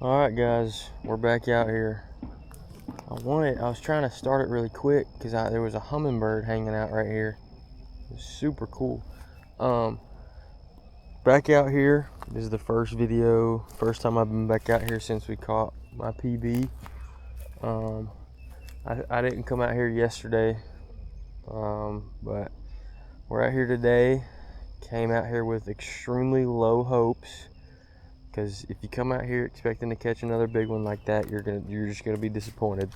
All right, guys, we're back out here. I was trying to start it really quick because there was a hummingbird hanging out right here. It was super cool. Back out here. This is the first time I've been back out here since we caught my PB. I didn't come out here yesterday, but we're out here today. Came out here with extremely low hopes, because if you come out here expecting to catch another big one like that, you're just gonna be disappointed.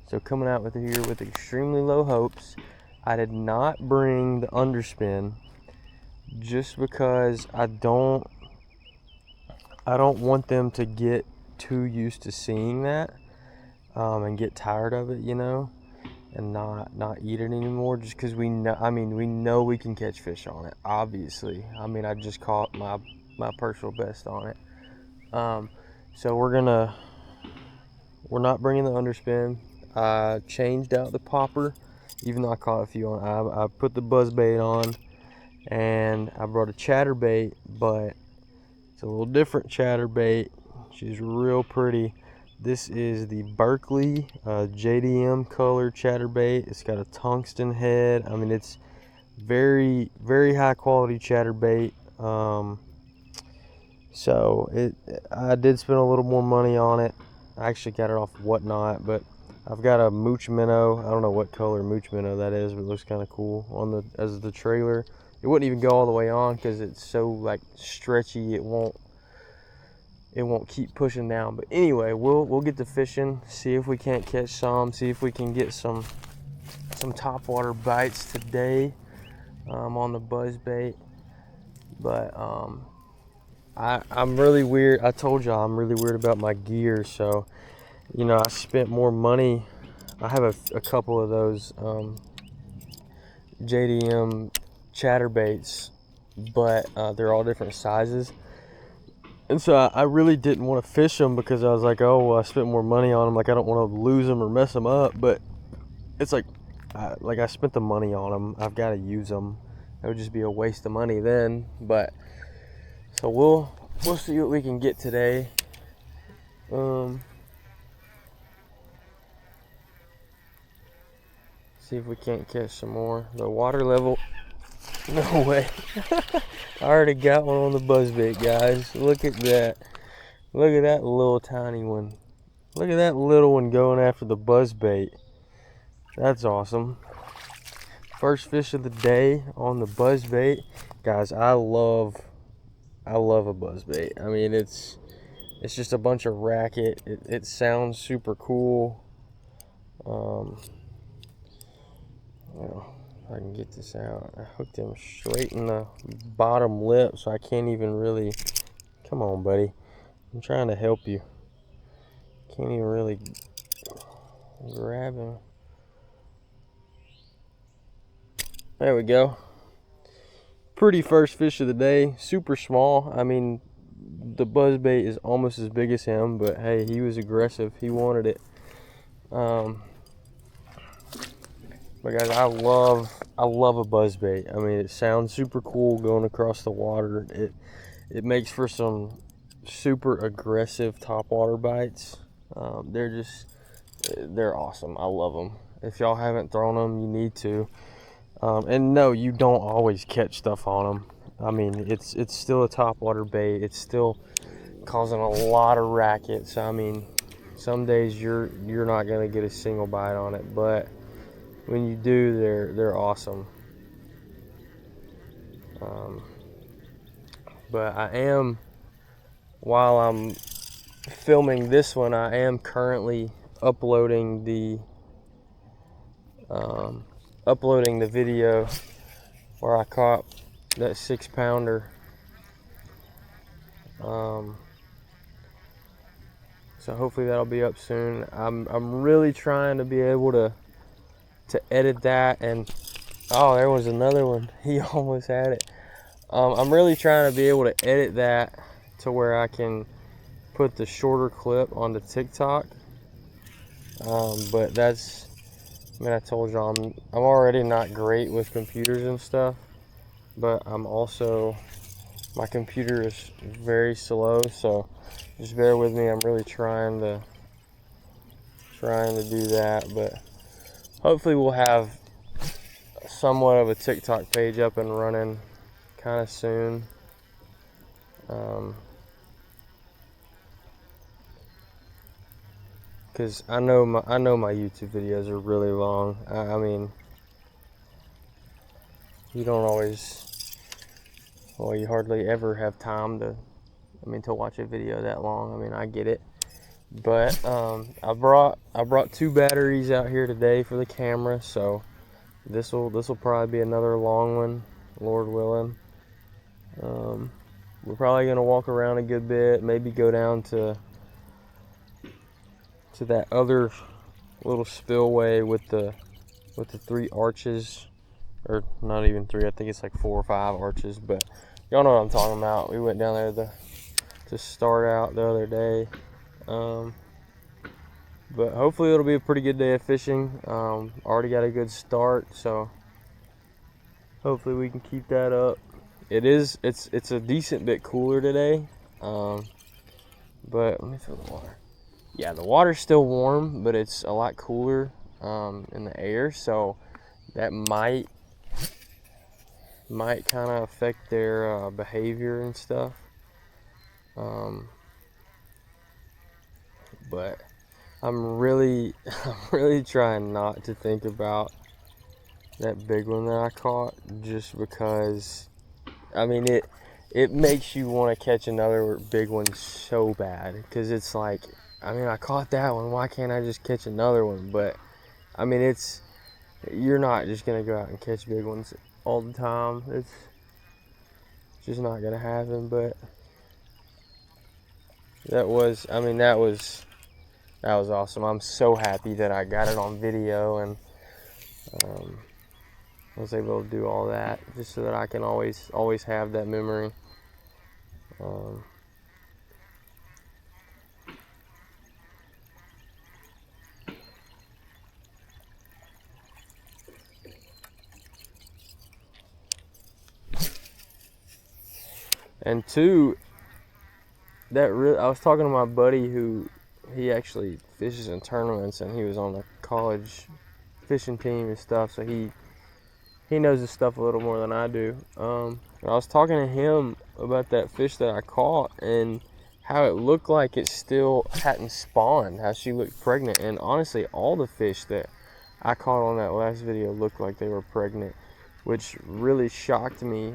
So coming out here with extremely low hopes. I did not bring the underspin just because I don't want them to get too used to seeing that and get tired of it, and not eat it anymore, just because we know we can catch fish on it, obviously. I just caught my personal best on it. So we're not bringing the underspin. I changed out the popper, even though I caught a few on. I put the buzz bait on, and I brought a chatterbait, but it's a little different chatterbait. She's real pretty. This is the Berkley JDM color chatterbait. It's got a tungsten head. It's very, very high quality chatterbait. So I did spend a little more money on it. I actually got it off Whatnot, but I've got a Mooch Minnow. I don't know what color Mooch Minnow that is, but it looks kind of cool as the trailer. It wouldn't even go all the way on because it's so like stretchy. It won't keep pushing down. But anyway, we'll get to fishing, see if we can't catch some, see if we can get some topwater bites today on the buzz bait. But I'm really weird. I told y'all I'm really weird about my gear, so I spent more money. I have a couple of those JDM chatterbaits, but they're all different sizes, and so I really didn't want to fish them because I was like, oh, well, I spent more money on them. Like, I don't want to lose them or mess them up. But it's like I spent the money on them. I've got to use them. It would just be a waste of money then. But so we'll see what we can get today. See if we can't catch some more. The water level, no way. I already got one on the buzzbait, guys. Look at that. Look at that little tiny one. Look at that little one going after the buzzbait. That's awesome. First fish of the day on the buzzbait. Guys, I love a buzzbait. It's just a bunch of racket. It sounds super cool. If I can get this out. I hooked him straight in the bottom lip, so I can't even really. Come on, buddy. I'm trying to help you. Can't even really grab him. There we go. Pretty first fish of the day. Super small. The buzzbait is almost as big as him, but hey, he was aggressive. He wanted it. But guys, I love a buzzbait. It sounds super cool going across the water. It makes for some super aggressive topwater bites. They're awesome. I love them. If y'all haven't thrown them, you need to. And no, you don't always catch stuff on them. It's still a topwater bait. It's still causing a lot of racket. So some days you're not gonna get a single bite on it, but when you do, they're awesome. But while I'm filming this one, I am currently uploading the video where I caught that 6-pounder. So hopefully that'll be up soon. I'm really trying to be able to edit that, and oh, there was another one. He almost had it. I'm really trying to be able to edit that to where I can put the shorter clip on the TikTok. But I told y'all I'm already not great with computers and stuff, but I'm also My computer is very slow, so just bear with me. I'm really trying to do that, but hopefully we'll have somewhat of a TikTok page up and running kind of soon. Because I know my YouTube videos are really long. I mean, you don't always, well, you hardly ever have time to watch a video that long. I mean, I get it, but I brought 2 batteries out here today for the camera, so this will probably be another long one, Lord willing. We're probably gonna walk around a good bit, maybe go down to that other little spillway with the 3 arches, or not even 3. I think it's like 4 or 5 arches, but y'all know what I'm talking about. We went down there to start out the other day, but hopefully it'll be a pretty good day of fishing. Already got a good start, so hopefully we can keep that up. It's a decent bit cooler today, but let me fill the water. Yeah, the water's still warm, but it's a lot cooler in the air, so that might kind of affect their behavior and stuff. But I'm really trying not to think about that big one that I caught, just because, I mean, it makes you want to catch another big one so bad, because it's like, I mean, I caught that one, why can't I just catch another one? But I mean, you're not just gonna go out and catch big ones all the time. It's just not gonna happen. But that was awesome. I'm so happy that I got it on video, and I was able to do all that just so that I can always have that memory. And 2, I was talking to my buddy who he actually fishes in tournaments, and he was on the college fishing team and stuff, so he knows this stuff a little more than I do. I was talking to him about that fish that I caught and how it looked like it still hadn't spawned, how she looked pregnant. And honestly, all the fish that I caught on that last video looked like they were pregnant, which really shocked me.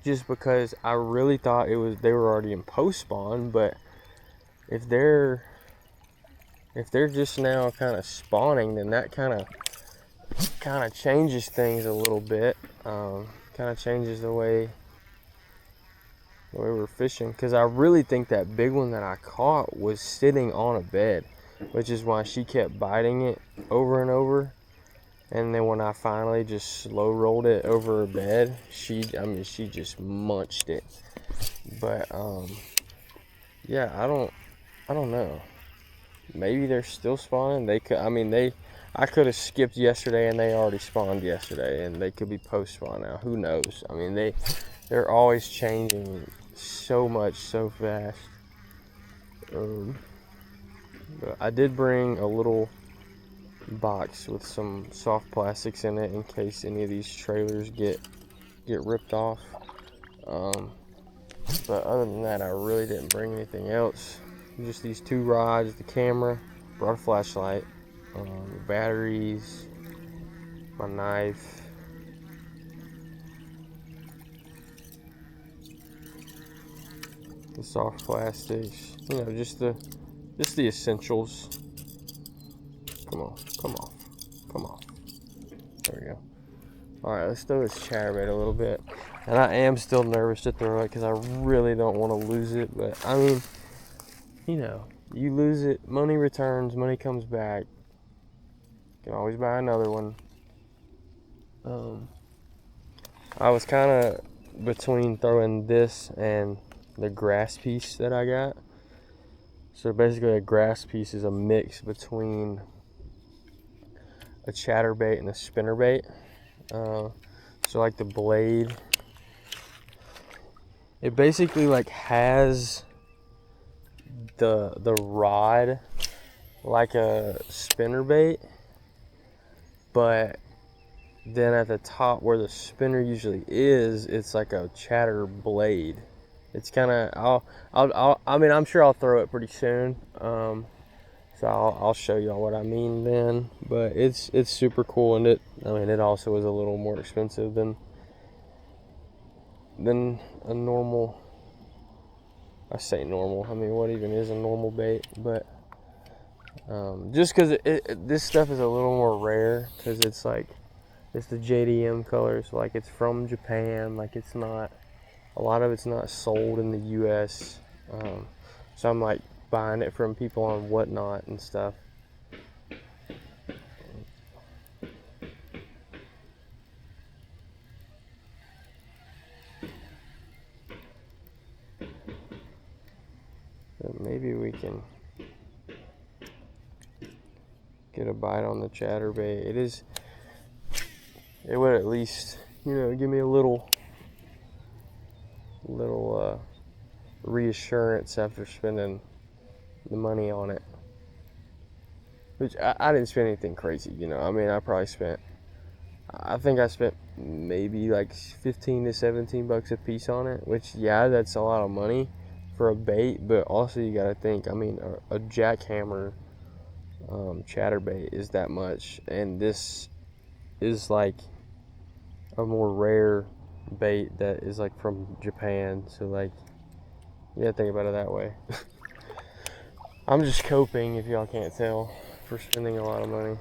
Just because I really thought they were already in post spawn, but if they're just now kind of spawning, then that kind of changes things a little bit. Kind of changes the way we're fishing, because I really think that big one that I caught was sitting on a bed, which is why she kept biting it over and over. And then when I finally just slow rolled it over her bed, she just munched it. But yeah, I don't know. Maybe they're still spawning. They could. I could have skipped yesterday and they already spawned yesterday, and they could be post spawn now. Who knows? I mean, they're always changing so much so fast. But I did bring a little box with some soft plastics in it in case any of these trailers get ripped off. But other than that, I really didn't bring anything else. Just these 2 rods, the camera, brought a flashlight, the batteries, my knife, the soft plastics, just the essentials. Come on. There we go. Alright, let's throw this chatterbait a little bit. And I am still nervous to throw it because I really don't want to lose it. But, I mean, you lose it, money returns, money comes back. You can always buy another one. I was kind of between throwing this and the grass piece that I got. So basically a grass piece is a mix between a chatterbait and a spinnerbait. So like the blade it basically like has the rod like a spinnerbait, but then at the top where the spinner usually is, it's like a chatter blade. It's kind of, I mean, I'm sure I'll throw it pretty soon. So I'll show y'all what I mean then. But it's super cool, and it also is a little more expensive than a normal. I say normal. I mean, what even is a normal bait? But just because this stuff is a little more rare, because it's the JDM colors. Like, it's from Japan. Like, it's not, a lot of it's not sold in the U.S. So I'm like buying it from people on Whatnot and stuff. But maybe we can get a bite on the chatterbait. It would at least, give me a little reassurance after spending the money on it. Which I didn't spend anything crazy, I mean, I think I spent maybe like 15 to 17 bucks a piece on it, which, yeah, that's a lot of money for a bait, but also you gotta think, I mean, a jackhammer chatterbait is that much, and this is like a more rare bait that is like from Japan, so like, you gotta think about it that way. I'm just coping, if y'all can't tell, for spending a lot of money.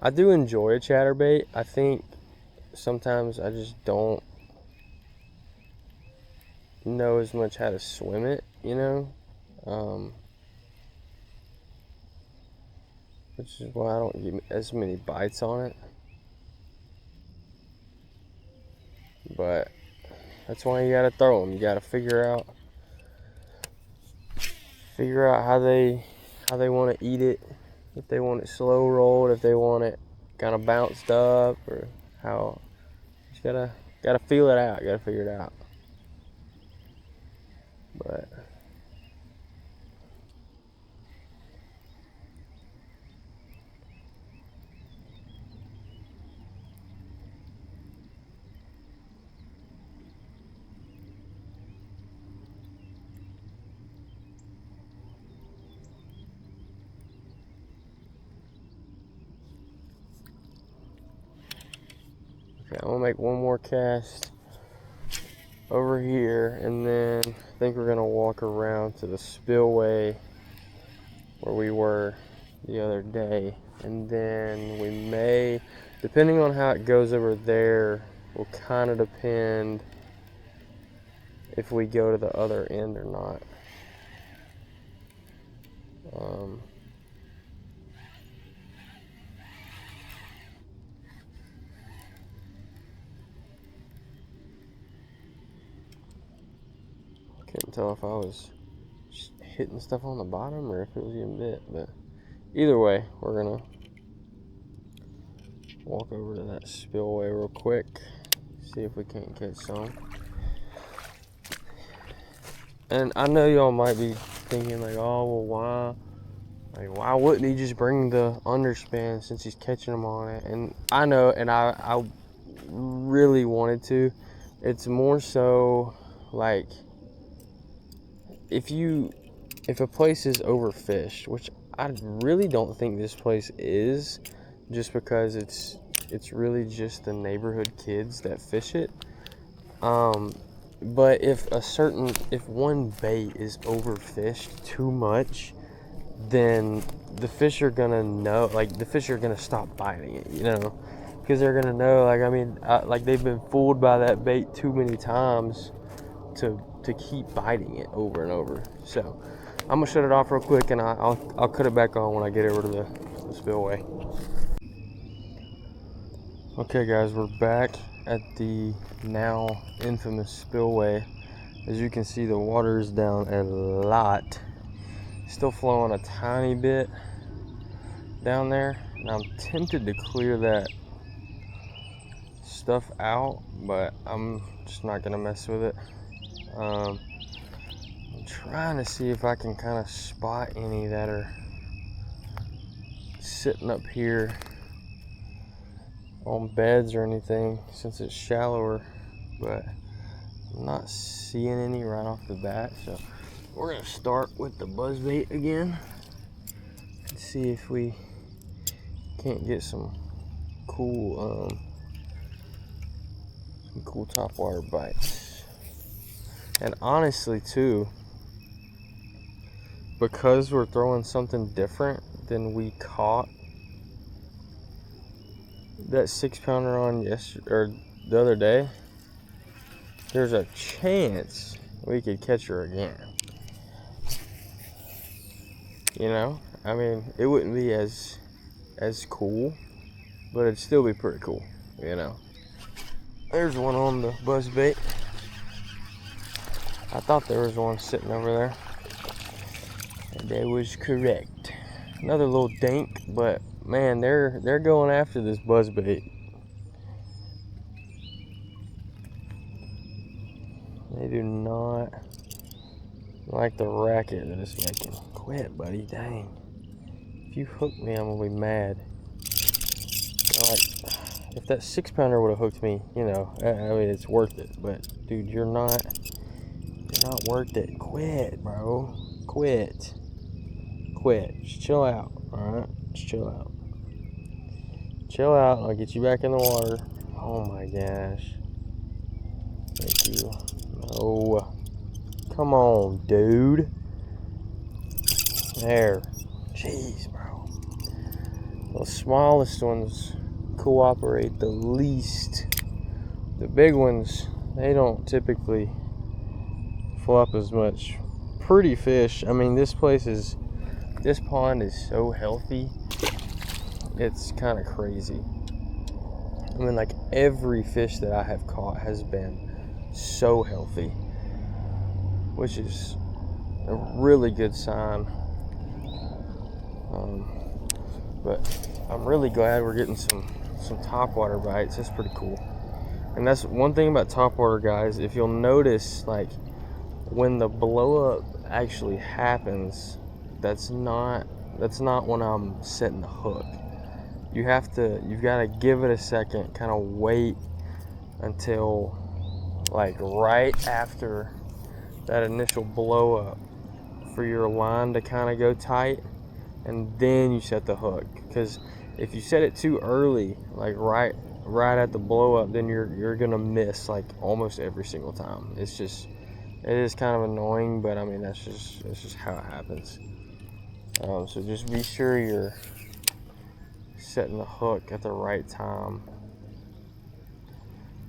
I do enjoy a chatterbait. I think sometimes I just don't know as much how to swim it, which is why I don't get as many bites on it. But that's why you gotta throw them. You gotta figure out how they want to eat it. If they want it slow rolled, if they want it kind of bounced up, or how. Just gotta feel it out. Gotta figure it out. But okay, I'm gonna make one more cast over here, and then I think we're gonna walk around to the spillway where we were the other day, and then we may, depending on how it goes over there, will kind of depend if we go to the other end or not. Couldn't tell if I was just hitting stuff on the bottom or if it was even bit, but either way, we're gonna walk over to that spillway real quick, see if we can't catch some. And I know y'all might be thinking like, oh, well, why wouldn't he just bring the underspan since he's catching them on it? And I know, and I really wanted to. It's more so like, if a place is overfished, which I really don't think this place is, just because it's really just the neighborhood kids that fish it. But if one bait is overfished too much, then the fish are gonna know, like, the fish are gonna stop biting it, because they're gonna know, like, I mean, like, they've been fooled by that bait too many times to keep biting it over and over. So I'm gonna shut it off real quick, and I'll cut it back on when I get over to the spillway. Okay guys, we're back at the now infamous spillway. As you can see, the water is down a lot, still flowing a tiny bit down there, And I'm tempted to clear that stuff out, but I'm just not gonna mess with it. I'm trying to see if I can kind of spot any that are sitting up here on beds or anything, since it's shallower, but I'm not seeing any right off the bat. So we're gonna start with the buzzbait again and see if we can't get some cool topwater bites. And honestly too, because we're throwing something different than we caught that 6-pounder on yesterday or the other day, there's a chance we could catch her again. You know, I mean, it wouldn't be as cool, but it'd still be pretty cool, you know. There's one on the buzzbait. I thought there was one sitting over there, and that was correct. Another little dink, but man, they're going after this buzzbait. They do not like the racket that it's making. Quit, buddy, dang. If you hook me, I'm gonna be mad. Like, if that 6-pounder would have hooked me, you know, I mean, it's worth it. But dude, you're not worth it. Quit, bro. Quit. Just chill out. All right, just chill out. Chill out. I'll get you back in the water. Oh my gosh. Thank you. No. Come on, dude. There. Jeez, bro. The smallest ones cooperate the least. The big ones, they don't typically flop as much. Pretty fish. I mean, this pond is so healthy. It's kind of crazy. I mean, like, every fish that I have caught has been so healthy, which is a really good sign. But I'm really glad we're getting some topwater bites. That's pretty cool. And that's one thing about topwater, guys. If you'll notice, like, when the blow up actually happens, that's not when I'm setting the hook. You've got to give it a second, kind of wait until, like, right after that initial blow up for your line to kind of go tight, and then you set the hook. Because if you set it too early, like right at the blow up, then you're gonna miss, like, almost every single time. It is kind of annoying, but I mean, that's just how it happens. So just be sure you're setting the hook at the right time.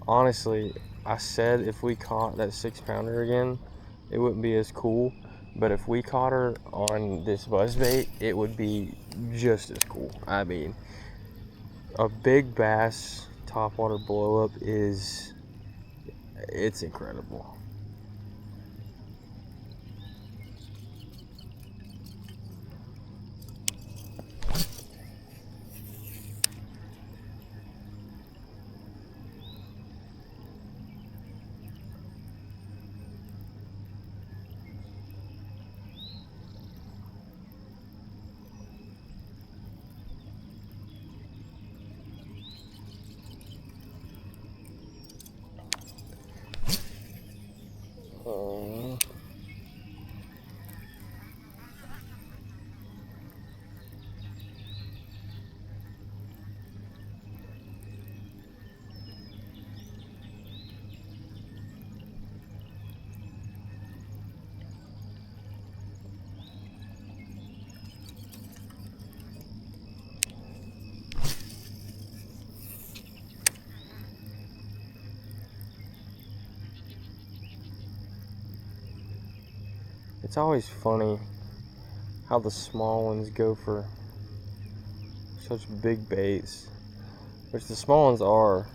Honestly, I said if we caught that 6-pounder again, it wouldn't be as cool. But if we caught her on this buzzbait, it would be just as cool. I mean, a big bass topwater blow up it's incredible. It's always funny how the small ones go for such big baits, which the small ones are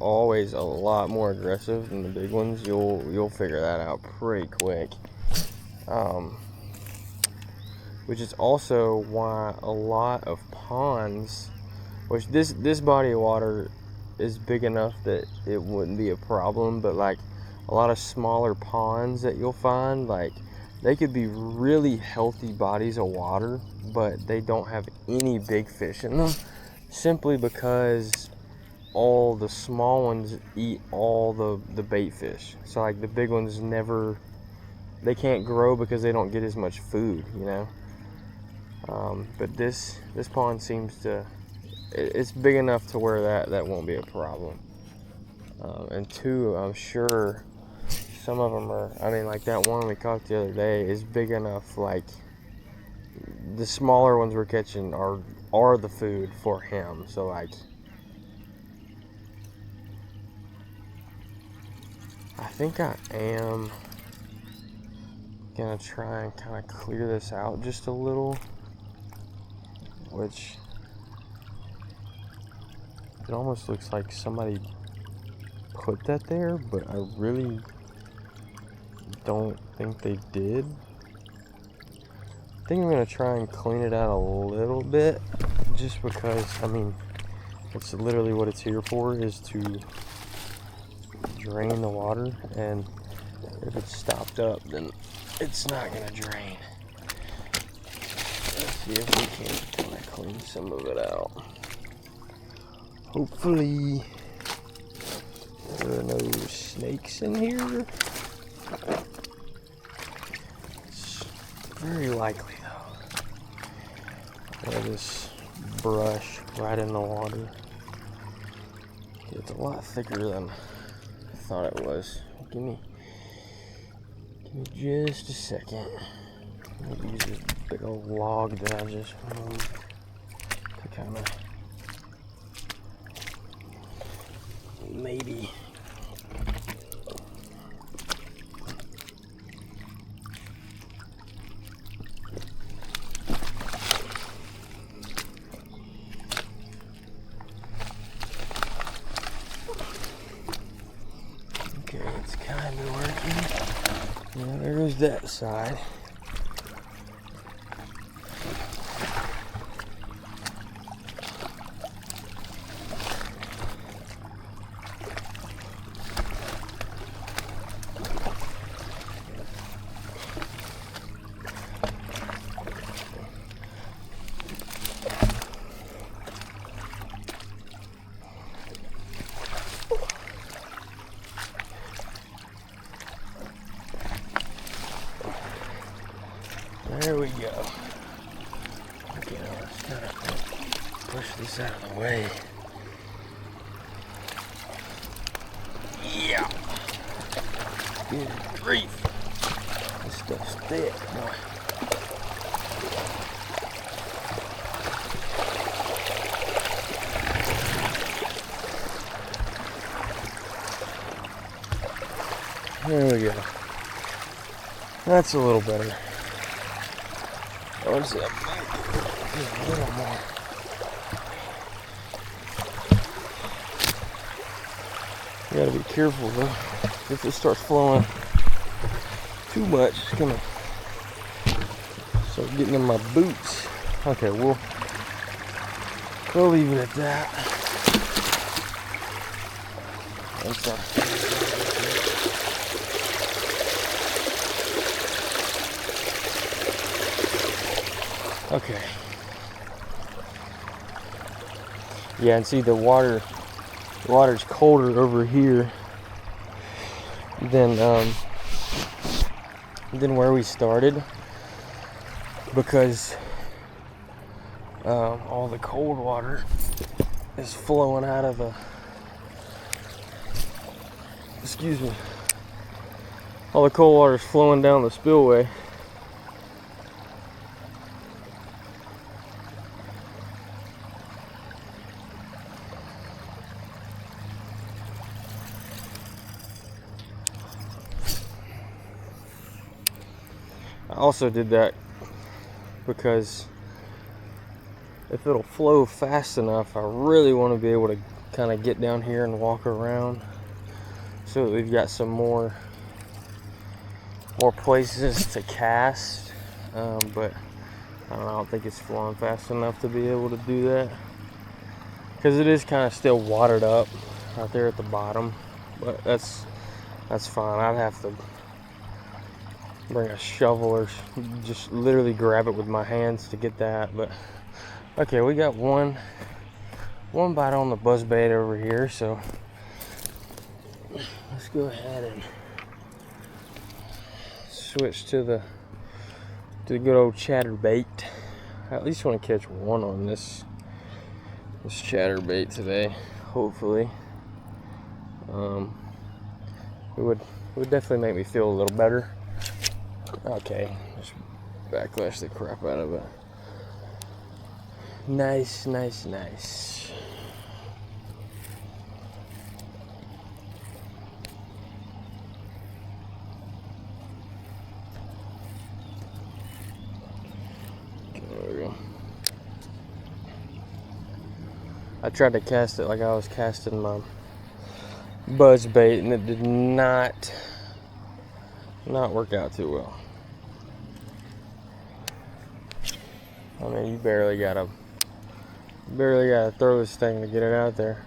always a lot more aggressive than the big ones. You'll figure that out pretty quick. which is also why a lot of ponds, which this body of water is big enough that it wouldn't be a problem, but like a lot of smaller ponds that you'll find, like they could be really healthy bodies of water, but they don't have any big fish in them, simply because all the small ones eat all the bait fish. So like the big ones they can't grow because they don't get as much food, you know. But this pond seems to, it's big enough to where that won't be a problem. And two, I'm sure some of them are, I mean, like that one we caught the other day is big enough, like the smaller ones we're catching are the food for him. So like, I think I am gonna try and kind of clear this out just a little, which it almost looks like somebody put that there, but I really don't think they did. I think I'm gonna try and clean it out a little bit, just because, I mean, it's literally what it's here for, is to drain the water, and if it's stopped up, then it's not gonna drain. Let's see if we can kind of clean some of it out. Hopefully there are no snakes in here. It's very likely though. This brush right in the water. It's a lot thicker than I thought it was. Give me just a second. I'm gonna use this big old log that I just removed to kind of maybe okay, it's kind of working. Yeah, there's that side. There we go. Okay, now let's kind of push this out of the way. Yeah. Good grief. This stuff's thick, boy. There we go. That's a little better. Let's see, a little more. You gotta be careful though. If it starts flowing too much, it's gonna start getting in my boots. Okay, we'll leave it at that. Okay. Yeah, and see the water's colder over here than where we started, because all the cold water is flowing out of the, excuse me, all the cold water is flowing down the spillway. I also did that because if it'll flow fast enough, I really want to be able to kind of get down here and walk around so that we've got some more places to cast. But I don't think it's flowing fast enough to be able to do that, because it is kind of still watered up right there at the bottom. But that's fine. I'd have to bring a shovel or just literally grab it with my hands to get that. But okay, we got one bite on the buzzbait over here, so let's go ahead and switch to the good old chatterbait. I at least want to catch one on this chatterbait today, hopefully. It would definitely make me feel a little better. Okay, just backlash the crap out of it. Nice. There we go. I tried to cast it like I was casting my buzz bait, and it did not work out too well. I mean, you barely gotta throw this thing to get it out there.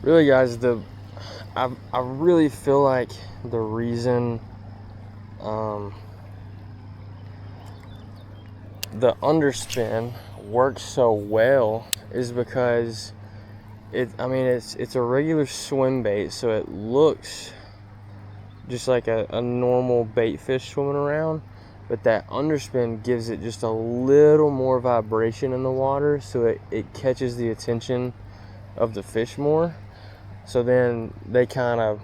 Really, guys, I really feel like the reason the underspin works so well is because it's a regular swim bait, so it looks just like a normal bait fish swimming around, but that underspin gives it just a little more vibration in the water, so it catches the attention of the fish more. So then they get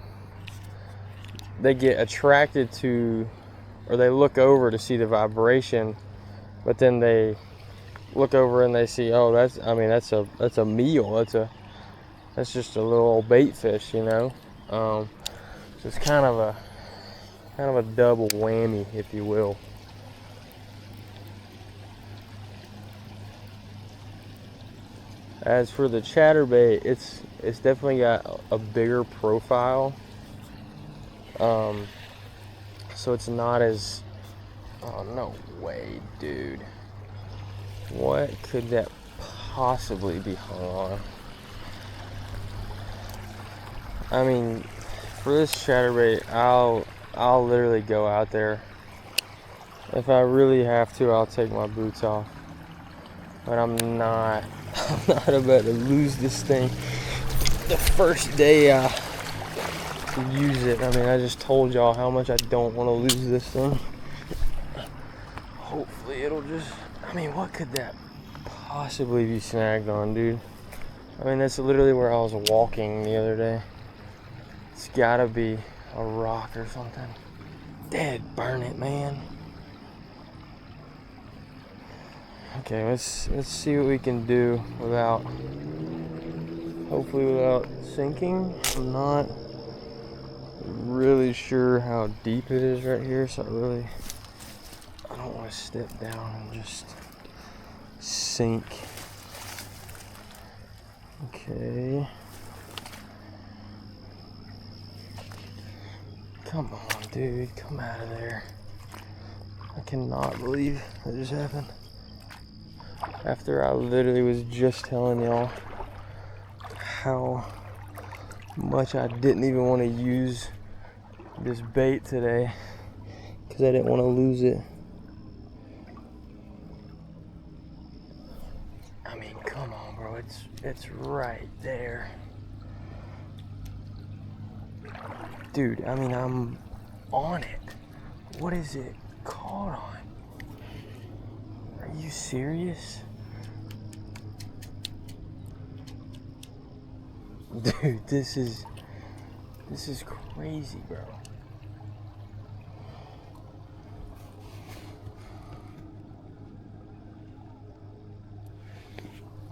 attracted to, or they look over to see the vibration, but then they look over and they see, oh, that's a meal. That's just a little old bait fish, you know. So it's kind of a double whammy, if you will. As for the chatterbait, it's definitely got a bigger profile. So it's not as, oh, no way, dude. What could that possibly be hung on? I mean, for this chatterbait, I'll literally go out there. If I really have to, I'll take my boots off. But I'm not about to lose this thing the first day I use it. I mean, I just told y'all how much I don't want to lose this thing. Hopefully it'll just, I mean, what could that possibly be snagged on, dude? I mean, that's literally where I was walking the other day. It's gotta be a rock or something. Dead, burn it, man. Okay, let's see what we can do hopefully without sinking. I'm not really sure how deep it is right here, so I don't want to step down and just sink. Okay. Come on, dude, come out of there. I cannot believe that just happened. After I literally was just telling y'all how much I didn't even want to use this bait today because I didn't want to lose it. I mean, come on, bro, it's right there. Dude, I mean, I'm on it. What is it caught on? Are you serious? Dude, this is crazy, bro.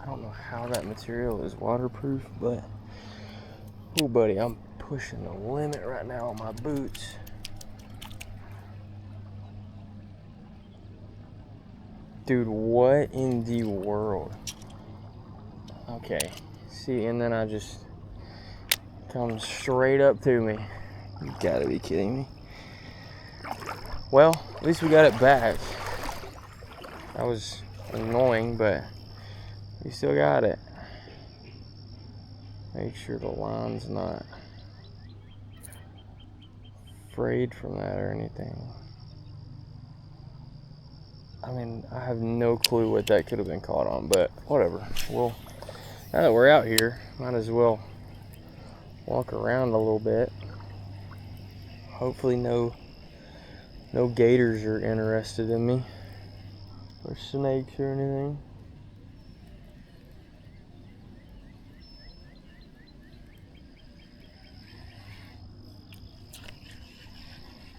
I don't know how that material is waterproof, but oh, buddy, I'm pushing the limit right now on my boots. Dude, what in the world? Okay, see, and then I just come straight up to me. You gotta be kidding me. Well, at least we got it back. That was annoying, but we still got it. Make sure the line's not frayed from that or anything. I mean, I have no clue what that could have been caught on, but whatever. Well, now that we're out here, might as well walk around a little bit. Hopefully no gators are interested in me, or snakes or anything.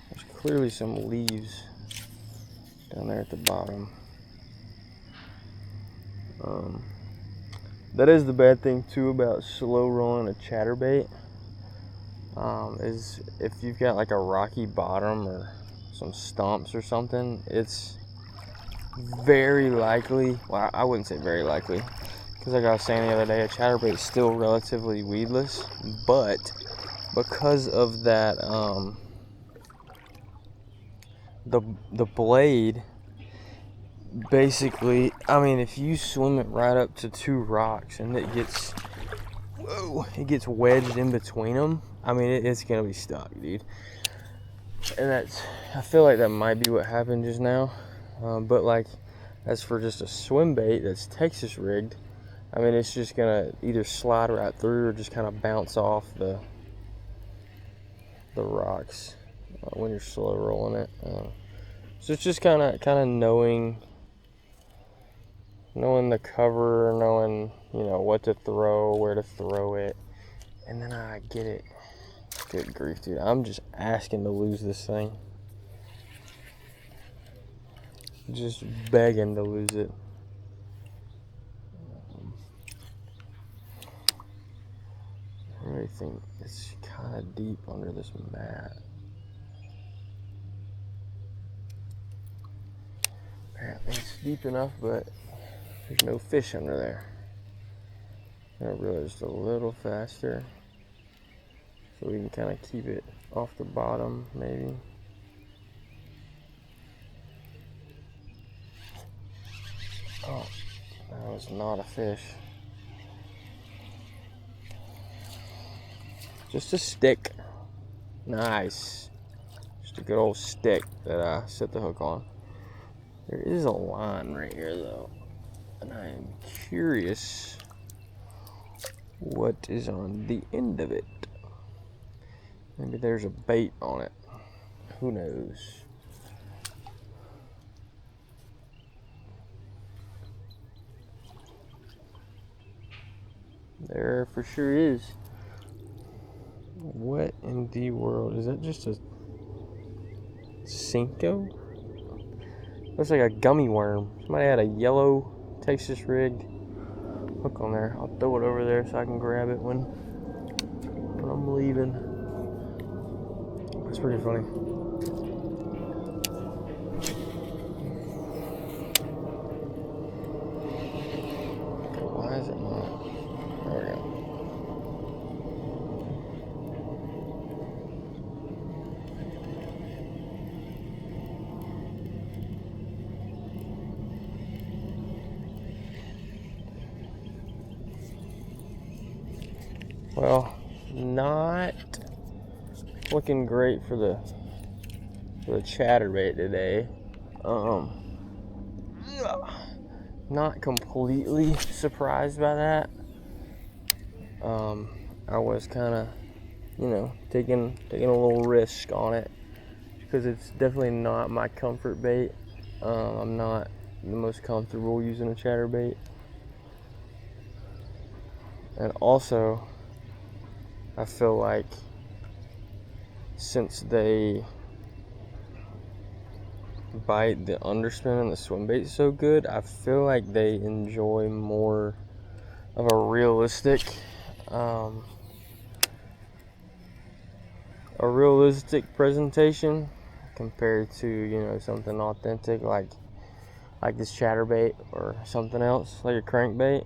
There's clearly some leaves down there at the bottom. That is the bad thing too about slow rolling a chatterbait. Is if you've got like a rocky bottom or some stumps or something, it's very likely, well, I wouldn't say very likely, because like I was saying the other day, a chatterbait is still relatively weedless, but because of that, the blade, basically, I mean, if you swim it right up to two rocks and it gets wedged in between them, I mean, it's gonna be stuck, dude. And I feel like that might be what happened just now. But like, as for just a swim bait that's Texas rigged, I mean, it's just gonna either slide right through or just kind of bounce off the rocks when you're slow rolling it. So it's just kind of knowing the cover, knowing, what to throw, where to throw it, and then I get it. Good grief, dude. I'm just asking to lose this thing. Just begging to lose it. I really think it's kind of deep under this mat. Apparently it's deep enough, but there's no fish under there. I'm gonna reel just a little faster so we can kind of keep it off the bottom, maybe. Oh, that was not a fish. Just a stick. Nice. Just a good old stick that I set the hook on. There is a line right here though, and I am curious what is on the end of it. Maybe there's a bait on it. Who knows? There for sure is. What in the world? Is that just a Cinco? Looks like a gummy worm. Somebody had a yellow Texas rigged hook on there. I'll throw it over there so I can grab it when I'm leaving. That's pretty funny. Okay, why is it not? There we go. Well, not looking great for the chatterbait today. Not completely surprised by that. I was kind of, taking a little risk on it because it's definitely not my comfort bait. I'm not the most comfortable using a chatterbait, and also I feel like since they bite the underspin and the swim bait so good, I feel like they enjoy more of a realistic presentation compared to something authentic. Like, like this chatterbait or something else, like a crankbait.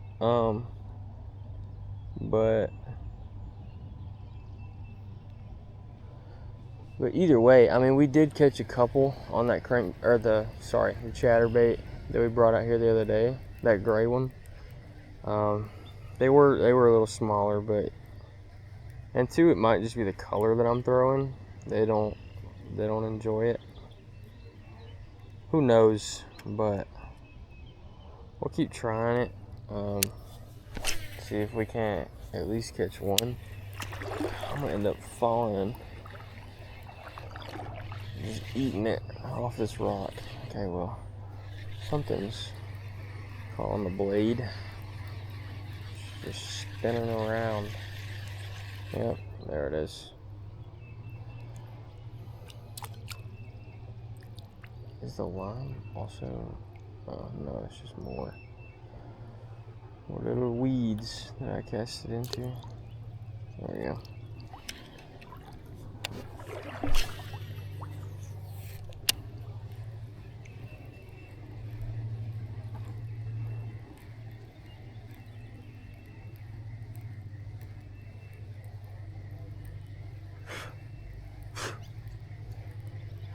But either way, I mean, we did catch a couple on that the chatterbait that we brought out here the other day, that gray one. They were a little smaller, and two, it might just be the color that I'm throwing. They don't enjoy it. Who knows? But we'll keep trying it. See if we can't at least catch one. I'm gonna end up falling, just eating it off this rock. Okay, well, something's on the blade, just spinning around. Yep, there it is. Is the line also? Oh no, it's just more little weeds that I cast it into. There we go.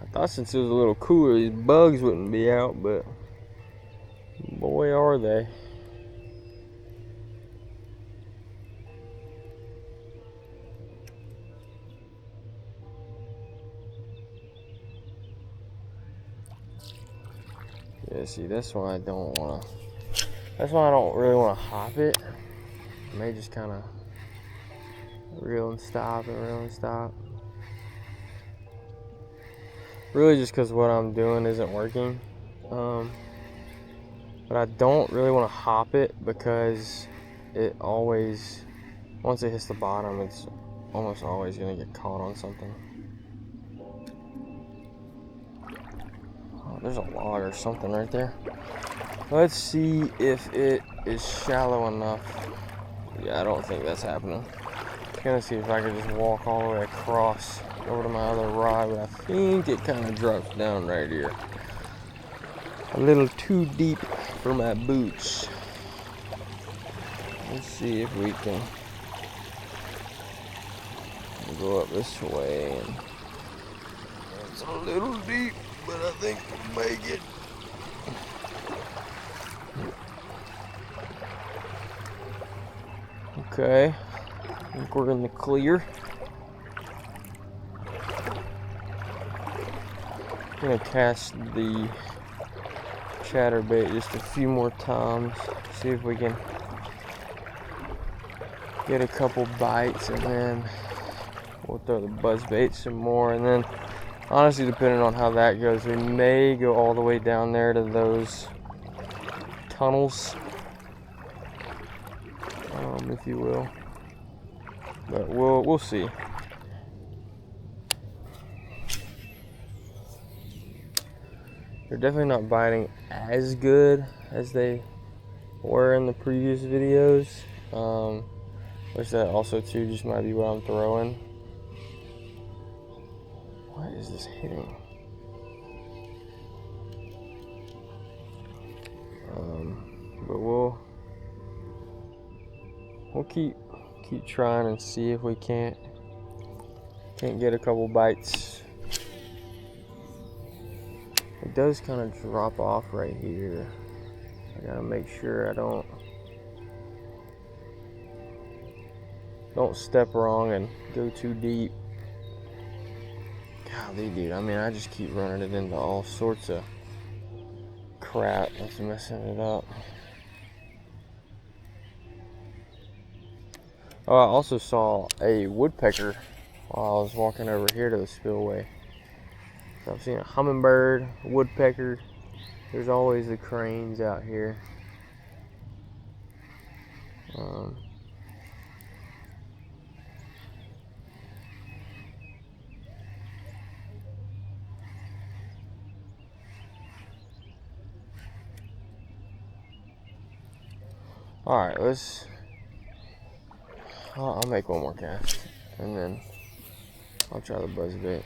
I thought since it was a little cooler, these bugs wouldn't be out, but boy, are they. Yeah, see, that's why I don't really want to hop it. I may just kind of reel and stop. Really just because what I'm doing isn't working. But I don't really want to hop it because it always, once it hits the bottom, it's almost always going to get caught on something. Oh, there's a log or something right there. Let's see if it is shallow enough. Yeah, I don't think that's happening. I'm gonna see if I can just walk all the way across over to my other rod, but I think it kind of drops down right here. A little too deep for my boots. Let's see if we can go up this way. And it's a little deep, but I think we'll make it. Okay, I think we're in the clear. I'm gonna cast the chatterbait just a few more times, see if we can get a couple bites, and then we'll throw the buzzbait some more. And then, honestly, depending on how that goes, we may go all the way down there to those tunnels, if you will. But we'll see. They're definitely not biting as good as they were in the previous videos. Which that also too just might be what I'm throwing. What is this hitting? But we'll keep trying and see if we can't get a couple bites. It does kind of drop off right here. I gotta make sure I don't step wrong and go too deep. Golly, dude, I mean, I just keep running it into all sorts of crap that's messing it up. Oh, I also saw a woodpecker while I was walking over here to the spillway. So I've seen a hummingbird, a woodpecker. There's always the cranes out here. Alright, I'll make one more cast, and then I'll try the buzzbait.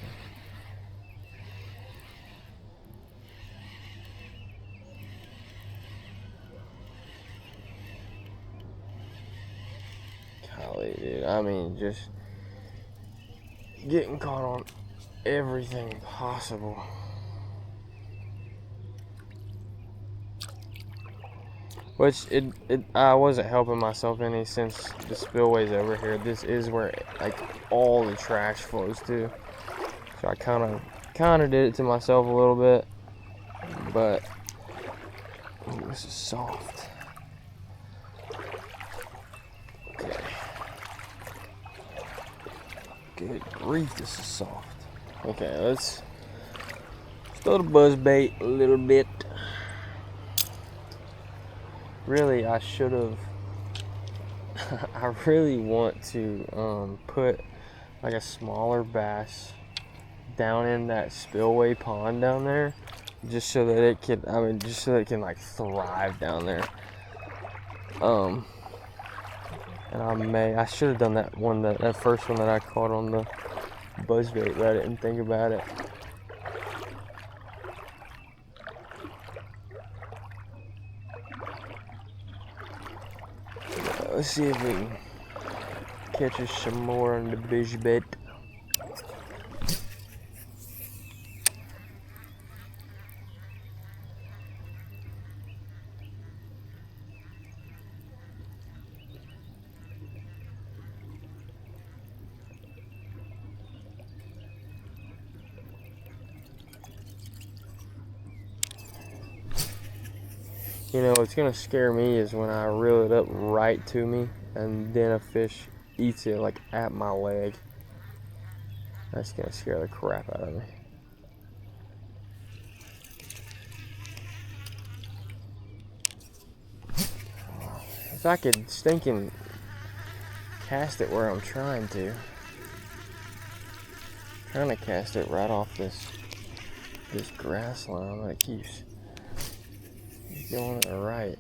golly, dude. I mean, just getting caught on everything possible. Which I wasn't helping myself any since the spillway's over here. This is where like all the trash flows to. So I kind of did it to myself a little bit, but ooh, this is soft. Okay. Good grief, this is soft. Okay, let's throw the buzz bait a little bit. Really, I should have. I really want to put like a smaller bass down in that spillway pond down there, just so that it can. I mean, just so that it can like thrive down there. And I should have done that one that first one that I caught on the buzzbait, but I didn't think about it. Let's see if we can catch us some more on the buzzbait. You know, what's gonna scare me is when I reel it up right to me and then a fish eats it like at my leg. That's gonna scare the crap out of me. If I could stinking cast it where I'm trying to. Trying to cast it right off this grass line, but it keeps going to the right.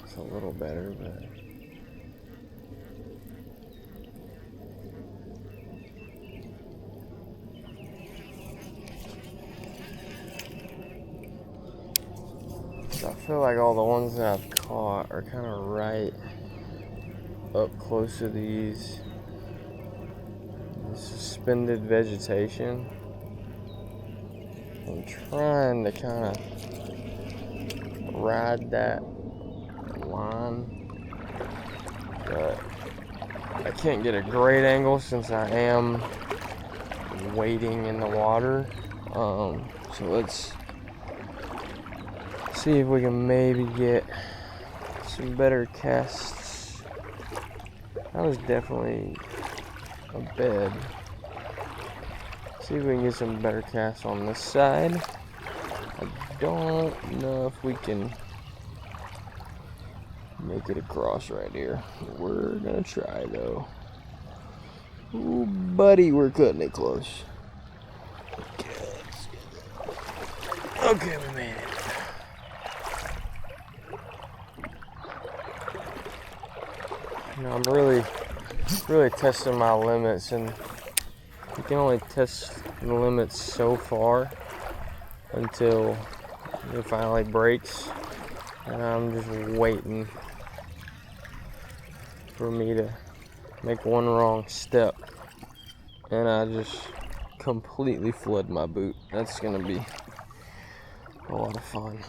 It's a little better, but I feel like all the ones that I've caught are kind of right up close to these suspended vegetation. I'm trying to kind of ride that line, but I can't get a great angle since I am wading in the water. So let's see if we can maybe get some better casts. That was definitely a bed. See if we can get some better casts on this side. I don't know if we can make it across right here. We're gonna try though. Ooh, buddy, we're cutting it close. Okay, we made it. You know, I'm really testing my limits, and you can only test the limits so far until it finally breaks, and I'm just waiting for me to make one wrong step and I just completely flood my boot. That's gonna be a lot of fun.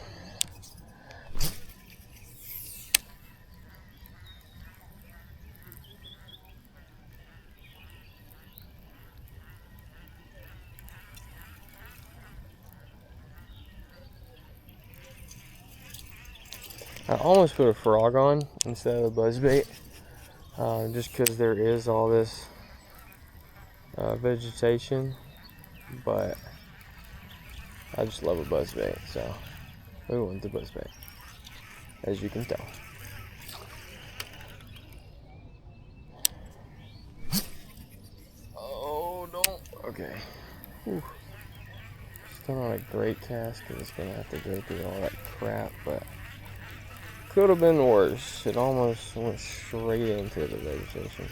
I almost put a frog on instead of a buzzbait, just because there is all this vegetation, but I just love a buzzbait, so we went to buzzbait, as you can tell. Oh, don't. Okay. Whew. Still not a great cast because it's going to have to go through all that crap, but could have been worse. It almost went straight into the vegetation.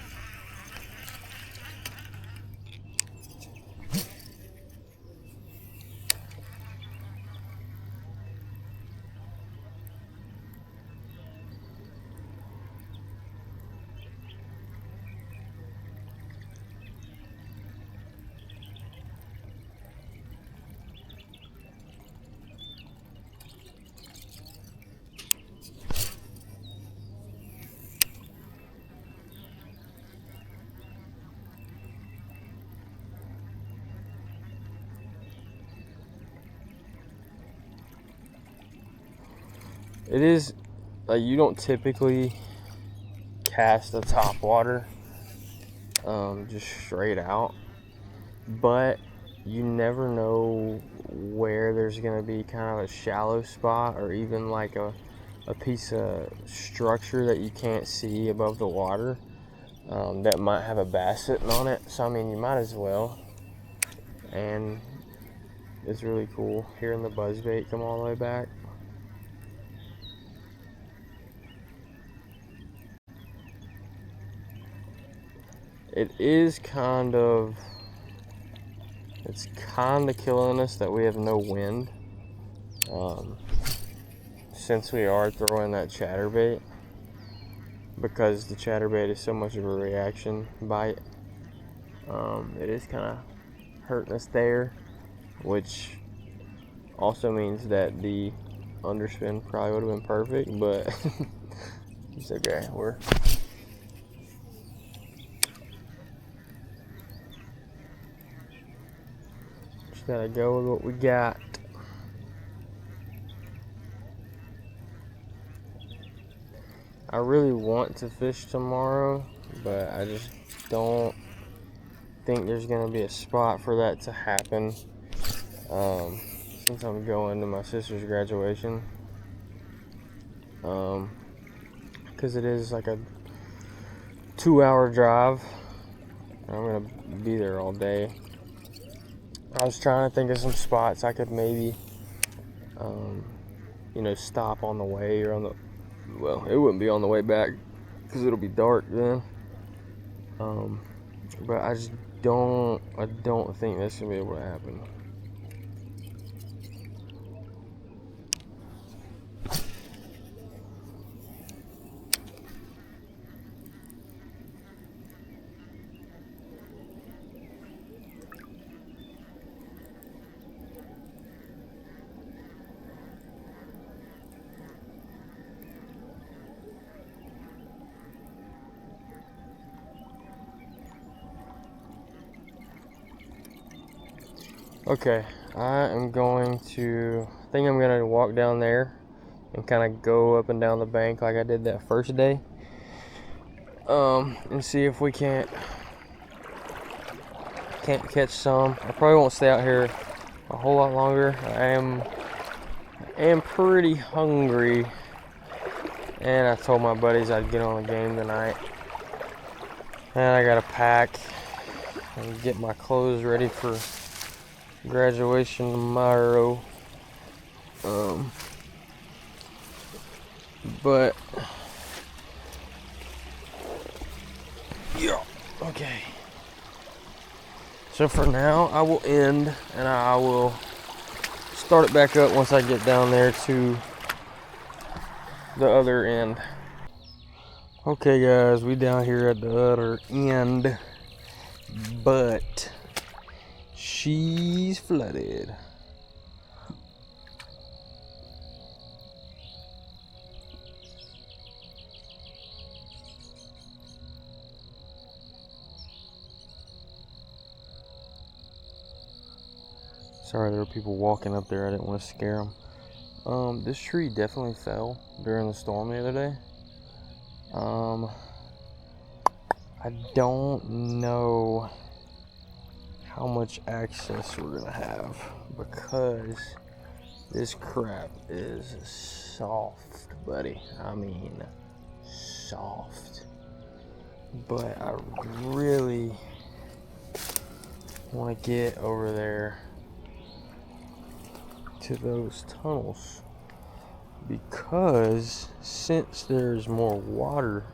It is, like, you don't typically cast a top water just straight out, but you never know where there's going to be kind of a shallow spot, or even like a piece of structure that you can't see above the water that might have a bass sitting on it. So I mean, you might as well. And it's really cool hearing the buzzbait come all the way back. It is kind of killing us that we have no wind, since we are throwing that chatterbait, because the chatterbait is so much of a reaction bite. It is kind of hurting us there, which also means that the underspin probably would have been perfect, but it's okay. We're just gotta go with what we got. I really want to fish tomorrow, but I just don't think there's gonna be a spot for that to happen, since I'm going to my sister's graduation, because it is like a 2-hour drive, and I'm gonna be there all day. I was trying to think of some spots I could maybe stop on the way, or well, it wouldn't be on the way back because it'll be dark then. But I don't think that's gonna be able to happen. Okay, I think I'm gonna walk down there and kind of go up and down the bank like I did that first day, and see if we can't catch some. I probably won't stay out here a whole lot longer. I am pretty hungry, and I told my buddies I'd get on the game tonight, and I gotta pack and get my clothes ready for graduation tomorrow. But yeah, okay. So for now, I will end, and I will start it back up once I get down there to the other end. Okay guys, we down here at the other end, but she's flooded. Sorry, there were people walking up there. I didn't want to scare them. This tree definitely fell during the storm the other day. I don't know how much access we're gonna have, because this crap is soft, buddy. I mean, soft. But I really want to get over there to those tunnels, because since there's more water,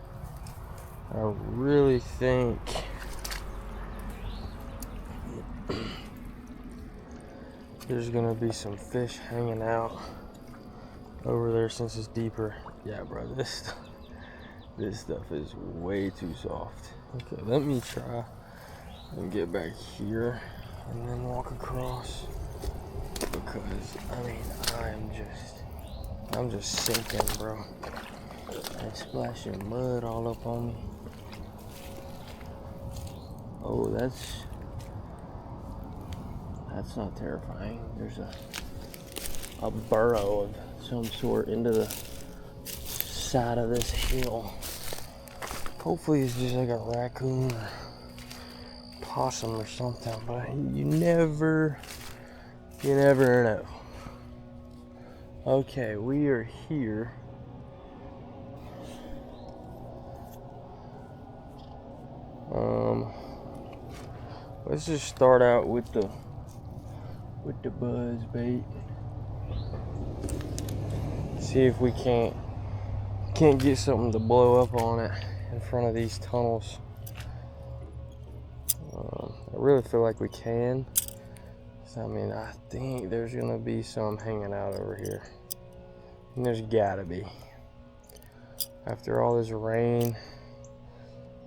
I really think there's gonna be some fish hanging out over there since it's deeper. Yeah, bro, this stuff is way too soft. Okay, let me try and get back here and then walk across, because I mean, I'm just sinking, bro. And splashing mud all up on me. Oh, that's not terrifying. There's a burrow of some sort into the side of this hill. Hopefully it's just like a raccoon or possum or something, but you never know. Okay, we are here. Let's just start out with the buzz bait. See if we can't get something to blow up on it in front of these tunnels. I really feel like we can. So, I mean, I think there's gonna be some hanging out over here. And there's gotta be. After all this rain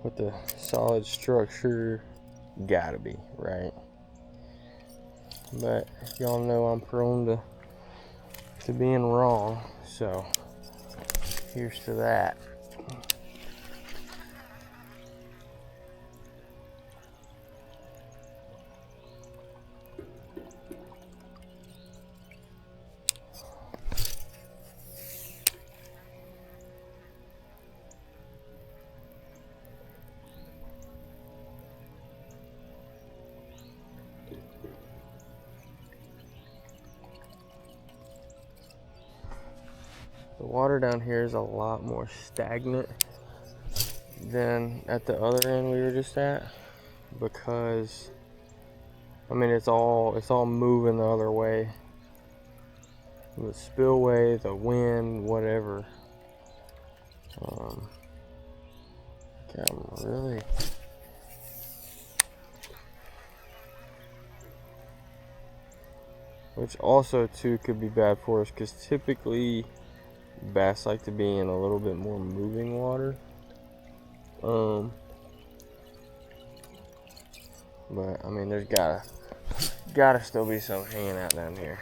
with the solid structure, gotta be, right? But y'all know I'm prone to being wrong, so here's to that. The water down here is a lot more stagnant than at the other end we were just at, because I mean it's all moving the other way. The spillway, the wind, whatever. Okay, I'm really which also too could be bad for us, because typically bass like to be in a little bit more moving water. But I mean, there's gotta still be some hanging out down here.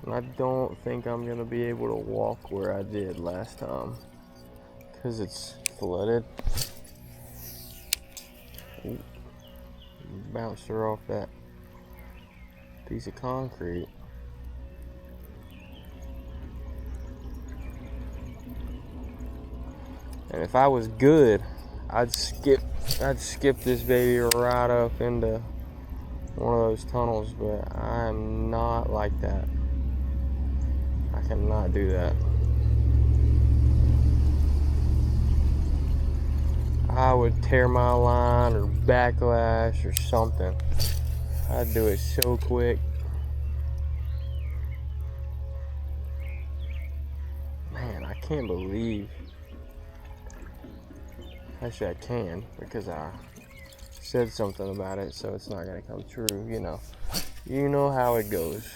And I don't think I'm gonna be able to walk where I did last time, because it's flooded. Ooh. Bounced her off that piece of concrete. And if I was good, I'd skip this baby right up into one of those tunnels, but I am not like that. I cannot do that. I would tear my line or backlash or something. I'd do it so quick. Man, I can't believe. Actually, I can, because I said something about it, so it's not gonna come true. You know how it goes.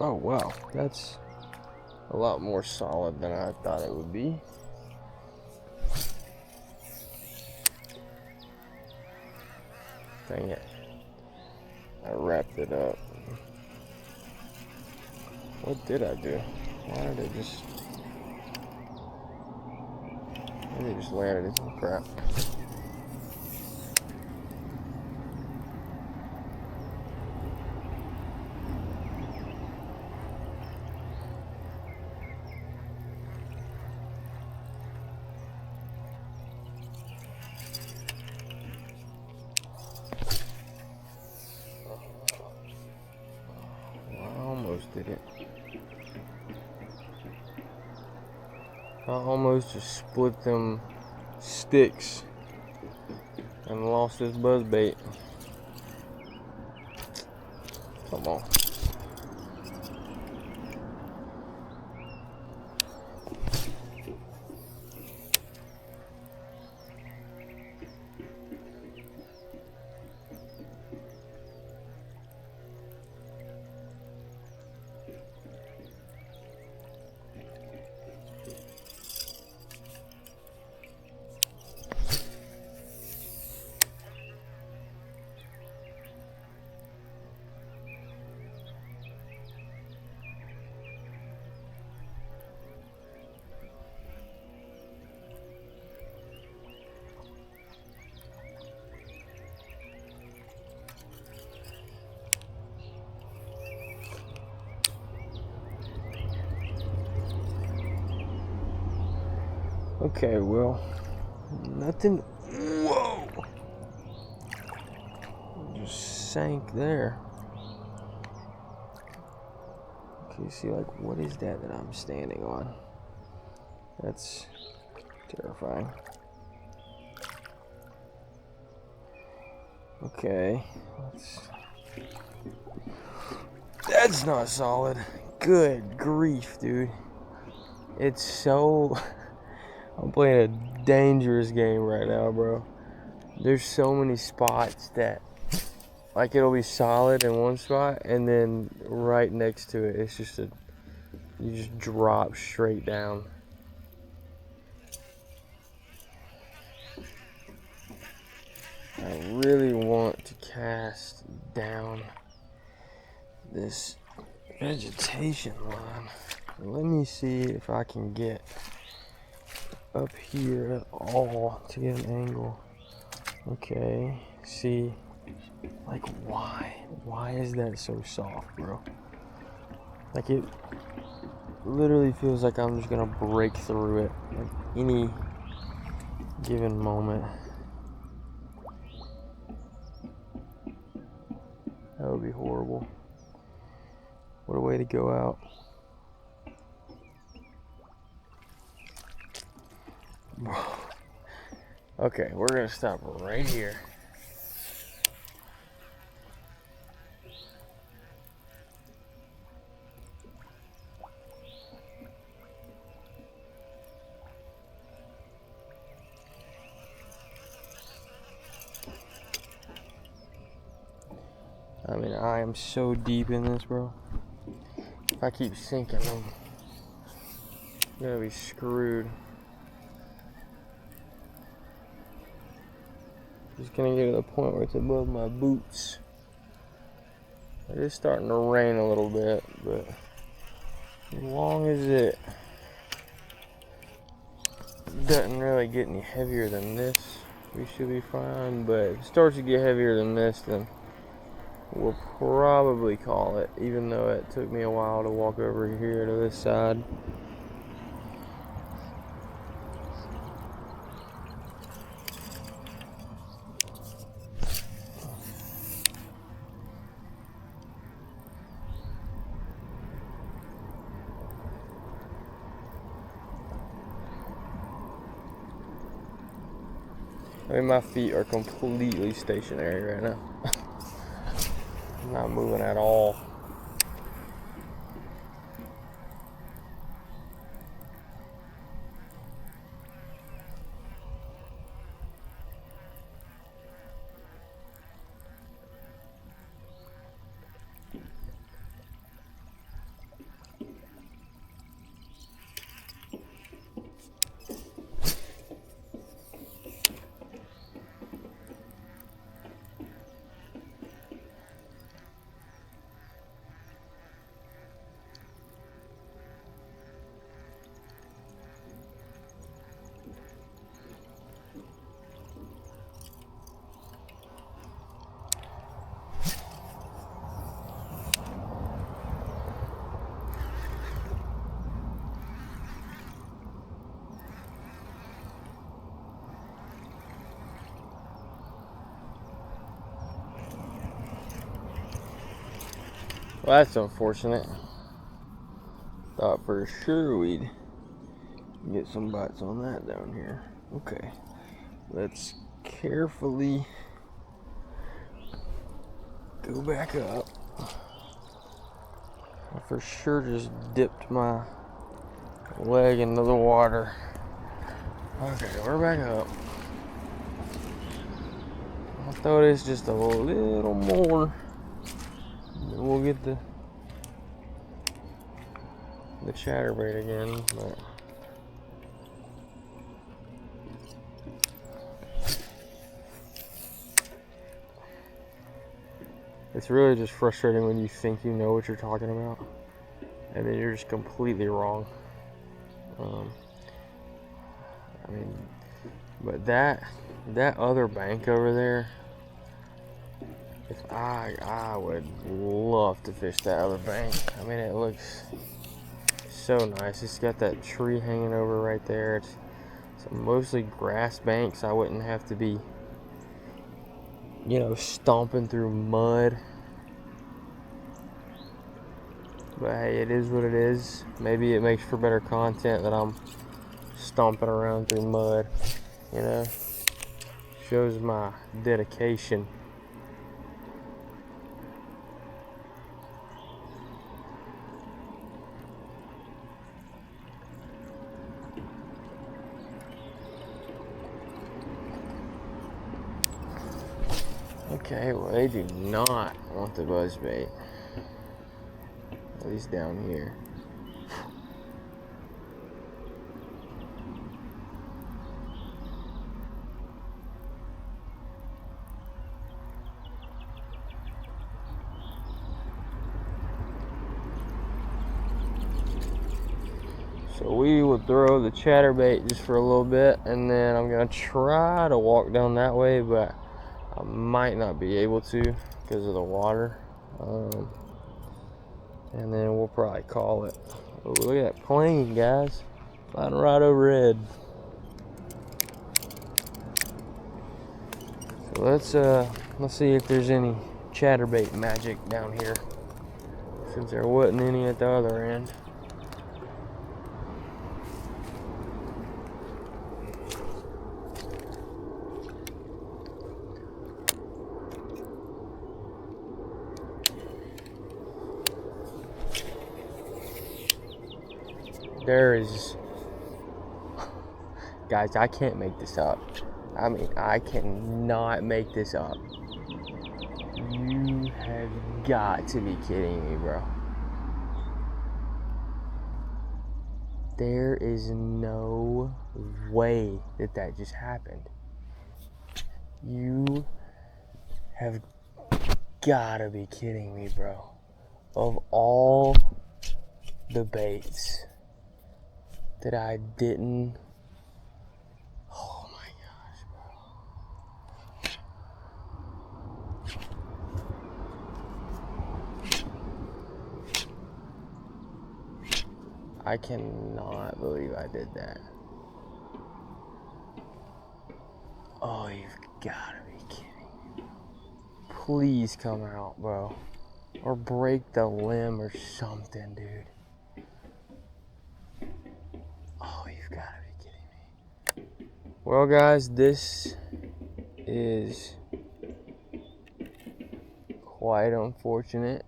Oh wow, that's a lot more solid than I thought it would be. Dang it, I wrapped it up. What did I do? Why did it just... Maybe it just landed in some crap. Did it? I almost just split them sticks and lost this buzz bait. Come on. Okay, well, nothing. Whoa! Just sank there. Can you see, like, what is that I'm standing on? That's terrifying. Okay, that's not solid. Good grief, dude. It's so... I'm playing a dangerous game right now, bro. There's so many spots that, like, it'll be solid in one spot, and then right next to it, it's just you just drop straight down. I really want to cast down this vegetation line. Let me see if I can get up here at all to get an angle. Okay, see, like, why is that so soft, bro? Like, it literally feels like I'm just gonna break through it at any given moment. That would be horrible. What a way to go out. Okay, we're gonna stop right here. I mean, I am so deep in this, bro. If I keep sinking, I'm gonna be screwed. Just gonna get to the point where it's above my boots. It is starting to rain a little bit, but as long as it doesn't really get any heavier than this, we should be fine. But if it starts to get heavier than this, then we'll probably call it, even though it took me a while to walk over here to this side. I mean, my feet are completely stationary right now. I'm not moving at all. Well, that's unfortunate. Thought for sure we'd get some bites on that down here. Okay, let's carefully go back up. I for sure just dipped my leg into the water. Okay, we're back up. I'll throw this just a little more. Then we'll get the chatterbait again, but it's really just frustrating when you think you know what you're talking about, and then you're just completely wrong. I mean, but that other bank over there, if I would love to fish that other bank. I mean, it looks so nice. It's got that tree hanging over right there. It's So mostly grass banks. I wouldn't have to be, you know, stomping through mud. But hey, it is what it is. Maybe it makes for better content that I'm stomping around through mud, you know. Shows my dedication. Okay, well, they do not want the buzzbait. At least down here. So we will throw the chatterbait just for a little bit, and then I'm gonna try to walk down that way, but I might not be able to because of the water. And then we'll probably call it. Oh, look at that plane, guys, flying right overhead. So let's see if there's any chatterbait magic down here, since there wasn't any at the other end. There is, guys, I can't make this up. I mean, I cannot make this up. You have got to be kidding me, bro. There is no way that that just happened. You have got to be kidding me, bro. Of all the baits that I didn't. Oh my gosh, bro. I cannot believe I did that. Oh, you've got to be kidding me. Please come out, bro. Or break the limb or something, dude. Oh, you've got to be kidding me. Well, guys, this is quite unfortunate.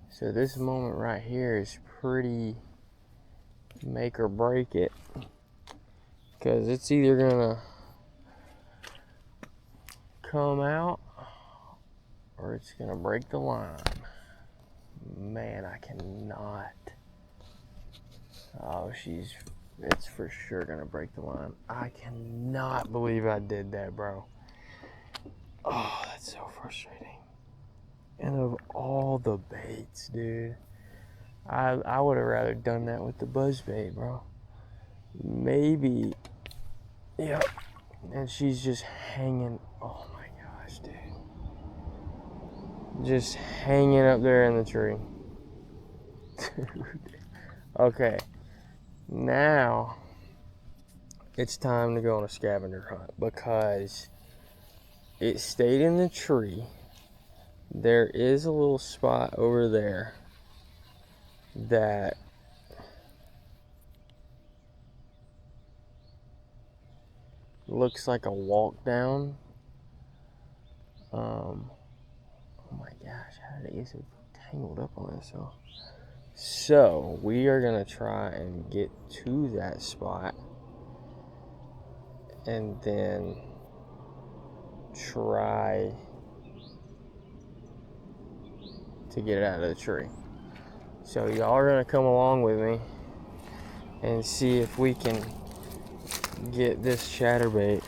So this moment right here is pretty make or break it, because it's either gonna come out or it's gonna break the line. Man, I cannot. Oh, it's for sure gonna break the line. I cannot believe I did that, bro. Oh, that's so frustrating. And of all the baits, dude, I would have rather done that with the buzzbait, bro. Maybe, yeah. And she's just hanging. Oh my gosh, dude. Just hanging up there in the tree. Dude. Okay. Now it's time to go on a scavenger hunt, because it stayed in the tree. There is a little spot over there that looks like a walk down. Oh my gosh, how did it get so tangled up on this? So we are gonna try and get to that spot and then try to get it out of the tree. So y'all are gonna come along with me and see if we can get this chatterbait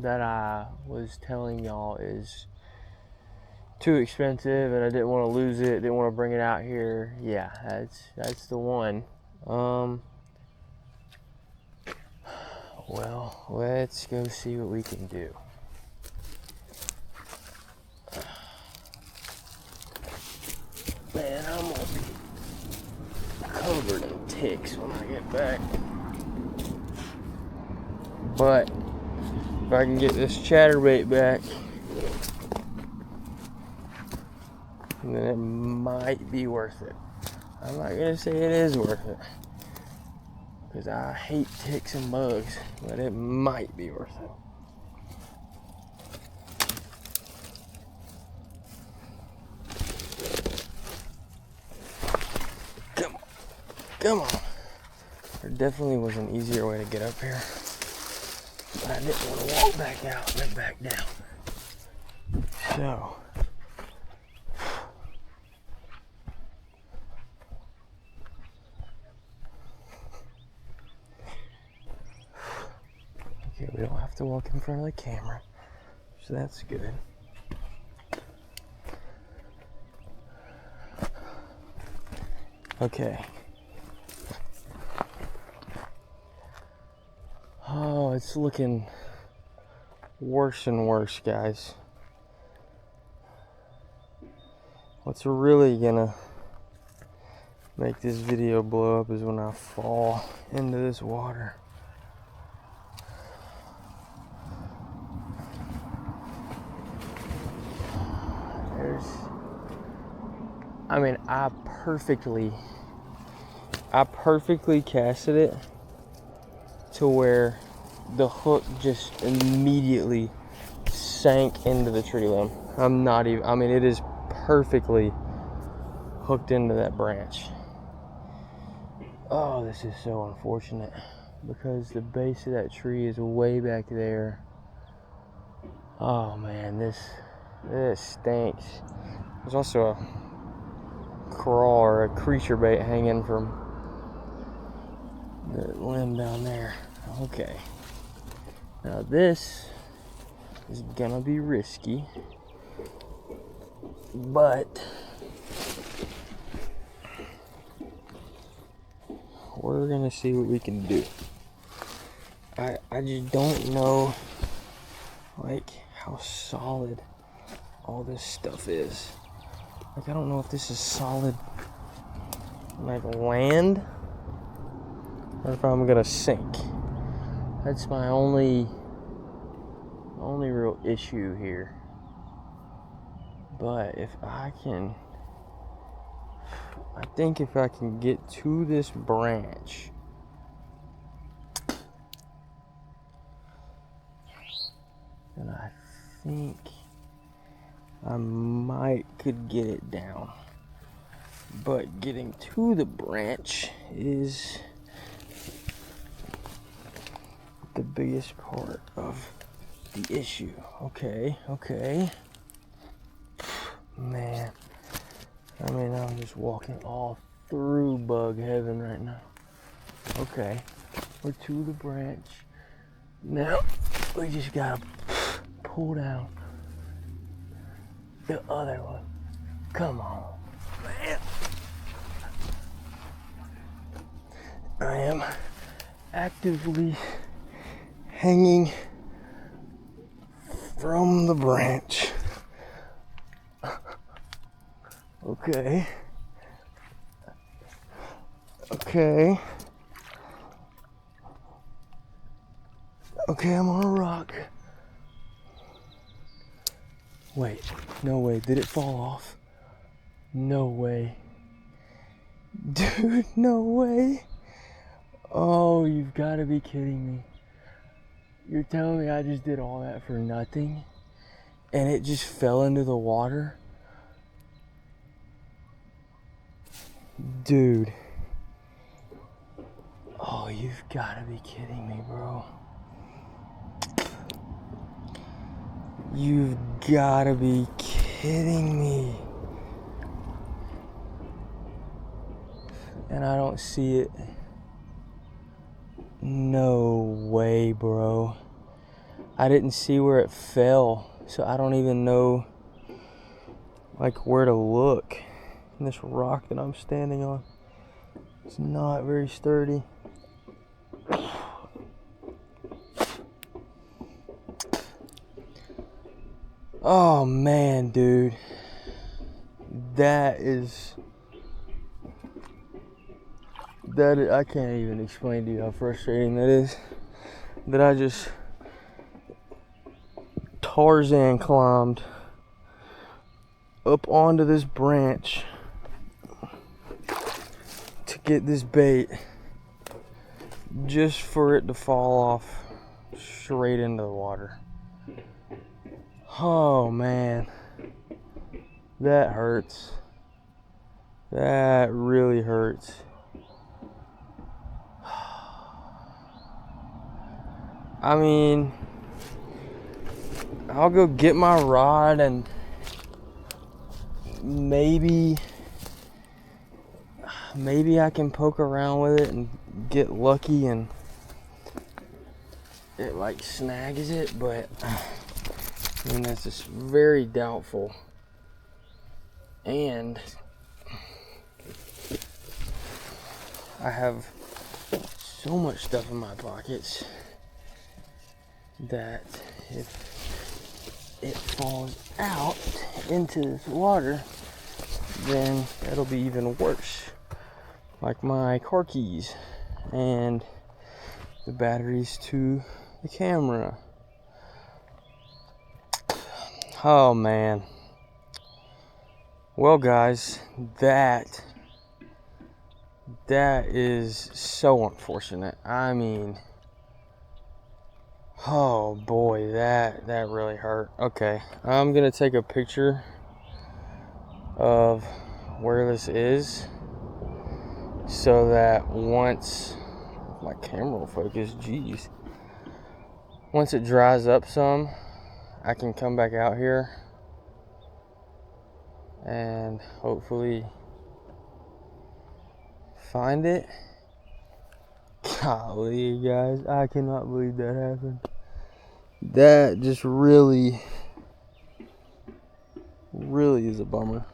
that I was telling y'all is too expensive and I didn't want to lose it, didn't want to bring it out here. Yeah, that's the one. Well, let's go see what we can do. Man, I'm gonna be covered in ticks when I get back. But if I can get this chatterbait back, then it might be worth it. I'm not gonna say it is worth it, because I hate ticks and bugs, but it might be worth it. Come on. There definitely was an easier way to get up here, but I didn't want to walk back out and then back down. So, okay, we don't have to walk in front of the camera, so that's good. Okay. Oh, it's looking worse and worse, guys. What's really gonna make this video blow up is when I fall into this water. I perfectly casted it to where the hook just immediately sank into the tree limb. It is perfectly hooked into that branch. Oh, this is so unfortunate, because the base of that tree is way back there. Oh man, this stinks. There's also a crawl or a creature bait hanging from the limb down there. Okay, now this is gonna be risky, but we're gonna see what we can do. I just don't know like how solid all this stuff is. Like, I don't know if this is solid like land or if I'm gonna sink. That's my only real issue here. But if I think if I can get to this branch, then I think I might could get it down. But getting to the branch is the biggest part of the issue. Okay. Man, I'm just walking all through bug heaven right now. Okay, we're to the branch. Now, we just gotta pull down the other one. Come on, man. I am actively hanging from the branch. Okay, I'm on a rock. Wait, no way, did it fall off? No way. Dude, no way. Oh, you've got to be kidding me. You're telling me I just did all that for nothing? And it just fell into the water? Dude. Oh, you've got to be kidding me, bro. You've got to be kidding me. And I don't see it. No way, bro. I didn't see where it fell, so I don't even know like where to look. And this rock that I'm standing on, it's not very sturdy. Oh man, dude, I can't even explain to you how frustrating that is. that I just Tarzan climbed up onto this branch to get this bait, just for it to fall off straight into the water. Oh man, that hurts. That really hurts. I mean, I'll go get my rod and maybe I can poke around with it and get lucky and it like snags it, but I mean, that's just very doubtful. And I have so much stuff in my pockets that if it falls out into this water, then that'll be even worse. Like my car keys and the batteries to the camera. Oh man. Well guys, that is so unfortunate. I mean, oh boy, that really hurt. Okay, I'm gonna take a picture of where this is so that once my camera will focus, geez, once it dries up some, I can come back out here and hopefully find it. Golly, guys, I cannot believe that happened. That just really is a bummer.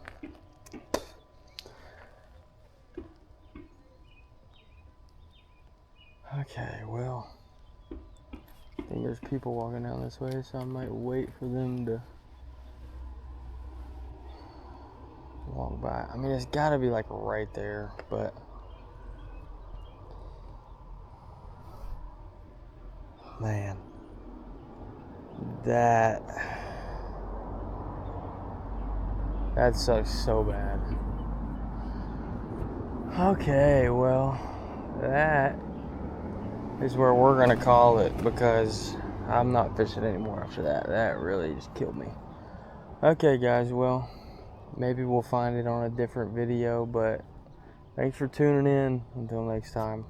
Okay, well, I think there's people walking down this way, so I might wait for them to walk by. I mean, it's gotta be like right there, but man, that sucks so bad. Okay, well, that is where we're gonna call it, because I'm not fishing anymore after that. That really just killed me. Okay guys, well, maybe we'll find it on a different video, but thanks for tuning in. Until next time.